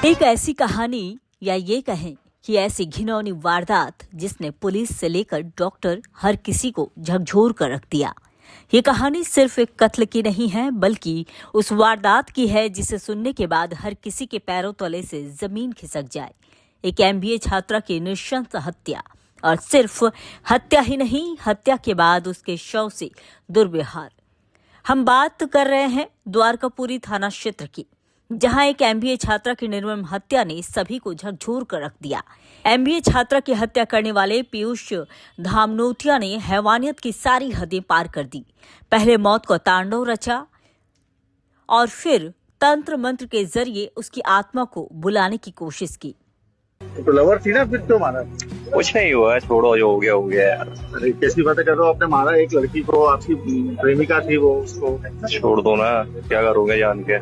एक ऐसी कहानी या ये कहें कि ऐसी घिनौनी वारदात जिसने पुलिस से लेकर डॉक्टर हर किसी को झकझोर कर रख दिया। ये कहानी सिर्फ एक कत्ल की नहीं है, बल्कि उस वारदात की है जिसे सुनने के बाद हर किसी के पैरों तले से जमीन खिसक जाए। एक MBA छात्रा की नृशंस हत्या, और सिर्फ हत्या ही नहीं, हत्या के बाद उसके शव से दुर्व्यवहार। हम बात कर रहे हैं द्वारकापुरी थाना क्षेत्र की, जहां एक MBA छात्रा की निर्मम हत्या ने सभी को झकझोर कर रख दिया। MBA छात्रा की हत्या करने वाले पीयूष धामनोतिया ने हैवानियत की सारी हदें पार कर दी। पहले मौत को तांडव रचा और फिर तंत्र मंत्र के जरिए उसकी आत्मा को बुलाने की कोशिश की। तो लवर थी ना, फिर क्यों मारा? कुछ नहीं हुआ, छोड़ो, जो हो गया यार। अरे कैसी बातें कर रहे हो? आपने मारा एक लड़की को, आपकी प्रेमिका थी वो, उसको छोड़ दो ना, क्या करोगे जान के।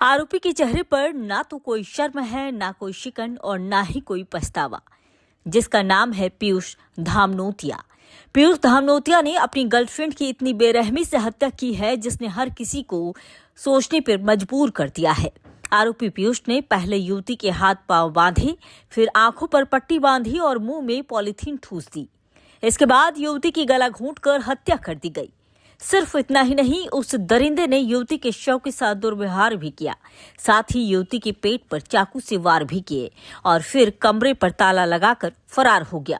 आरोपी के चेहरे पर ना तो कोई शर्म है, ना कोई शिकन और ना ही कोई पछतावा, जिसका नाम है पीयूष धामनोतिया। पीयूष धामनोतिया ने अपनी गर्लफ्रेंड की इतनी बेरहमी से हत्या की है जिसने हर किसी को सोचने पर मजबूर कर दिया है। आरोपी पीयूष ने पहले युवती के हाथ पांव बांधे, फिर आंखों पर पट्टी बांधी और मुंह में पॉलीथीन ठूस दी। इसके बाद युवती की गला घोंटकर हत्या कर दी गई। सिर्फ इतना ही नहीं, उस दरिंदे ने युवती के शव के साथ दुर्व्यवहार भी किया, साथ ही युवती के पेट पर चाकू से वार भी किए और फिर कमरे पर ताला लगाकर फरार हो गया।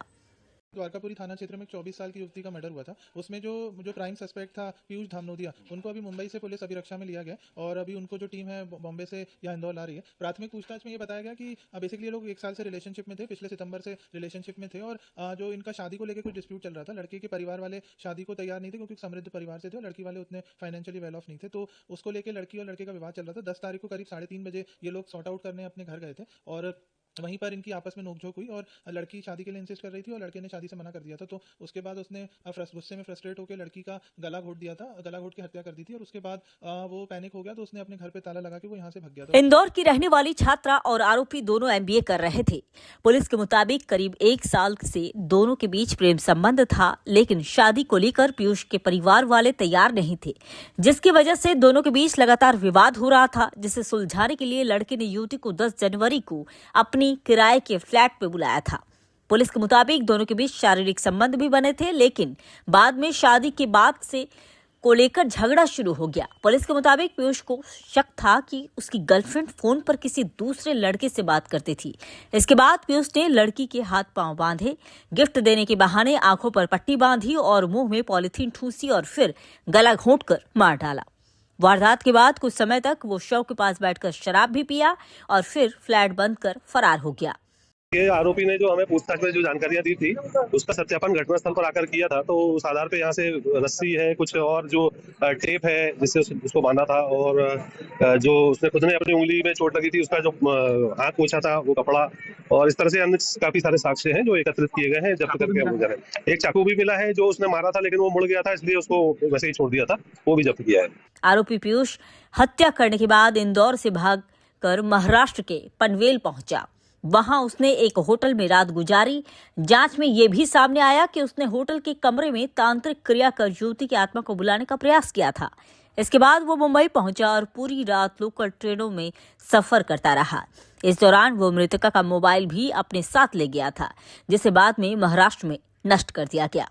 द्वारकापुरी थाना क्षेत्र में 24 साल की युवती का मर्डर हुआ था। उसमें जो प्राइम सस्पेक्ट था पीयूष धामनोतिया, उनको अभी मुंबई से पुलिस अभिरक्षा में लिया गया और अभी उनको जो टीम है बॉम्बे से या इंदौर ला रही है। प्राथमिक पूछताछ में ये बताया गया कि बेसिकली ये लोग 1 साल से रिलेशनशिप में थे, पिछले सितंबर से रिलेशनशिप में थे और जो इनका शादी को लेकर कुछ डिस्प्यूट चल रहा था। लड़के के परिवार वाले शादी को तैयार नहीं थे क्योंकि समृद्ध परिवार से थे और लड़की वाले उतने फाइनेंशियली वेल ऑफ नहीं थे, तो उसको लेकर लड़की और लड़के का विवाद चल रहा था। 10 तारीख को करीब 3:30 बजे ये लोग सॉर्ट आउट करने अपने घर गए थे और वहीं पर इनकी आपस में नोकझोंक हुई और लड़की शादी के लिए इंसिस्ट कर रही थी और लड़के ने शादी से मना कर दिया था। तो उसके बाद उसने गुस्से में फ्रस्ट्रेट होकर लड़की का गला घोट दिया था, गला घोट के हत्या कर दी थी और उसके बाद वो पैनिक हो गया, तो उसने अपने घर पे ताला लगा के वो यहाँ से भाग गया था। इंदौर की रहने वाली छात्रा और आरोपी दोनों MBA कर रहे थे। पुलिस के मुताबिक करीब 1 साल से दोनों के बीच प्रेम संबंध था, लेकिन शादी को लेकर पीयूष के परिवार वाले तैयार नहीं थे, जिसकी वजह से दोनों के बीच लगातार विवाद हो रहा था, जिसे सुलझाने के लिए लड़के ने युवती को 10 जनवरी को अपनी किराए के फ्लैट पे बुलाया था। पुलिस के मुताबिक दोनों के बीच शारीरिक संबंध भी बने थे, लेकिन बाद में शादी के बाद से को लेकर झगड़ा शुरू हो गया। पुलिस के मुताबिक पीयूष को शक था कि उसकी गर्लफ्रेंड फोन पर किसी दूसरे लड़के से बात करती थी। इसके बाद पीयूष ने लड़की के हाथ पांव बांधे, गिफ्ट देने के बहाने आंखों पर पट्टी बांधी और मुंह में पॉलीथीन ठूसी और फिर गला घोंटकर मार डाला। वारदात के बाद कुछ समय तक वो शव के पास बैठकर शराब भी पिया और फिर फ्लैट बंद कर फरार हो गया। ये आरोपी ने जो हमें पूछताछ में जो जानकारियां दी थी उसका सत्यापन घटनास्थल पर आकर किया था, तो उस आधार पे यहाँ से रस्सी है, कुछ और जो टेप है जिससे उसको बांधा था और जो उसने खुद ने अपनी उंगली में चोट लगी थी उसका जो हाथ पोंछा था वो कपड़ा और इस तरह से अन्य काफी सारे साक्ष्य हैं जो एकत्रित किए गए हैं, जब्त करके हम जा रहे हैं। एक चाकू भी मिला है जो उसने मारा था, लेकिन वो मुड़ गया था इसलिए उसको वैसे ही छोड़ दिया था, वो भी जब्त किया है। आरोपी पीयूष हत्या करने के बाद इंदौर से भागकर महाराष्ट्र के पनवेल पहुंचा। वहां उसने एक होटल में रात गुजारी। जांच में यह भी सामने आया कि उसने होटल के कमरे में तांत्रिक क्रिया कर युवती की आत्मा को बुलाने का प्रयास किया था। इसके बाद वो मुंबई पहुंचा और पूरी रात लोकल ट्रेनों में सफर करता रहा। इस दौरान वो मृतका का मोबाइल भी अपने साथ ले गया था, जिसे बाद में महाराष्ट्र में नष्ट कर दिया गया।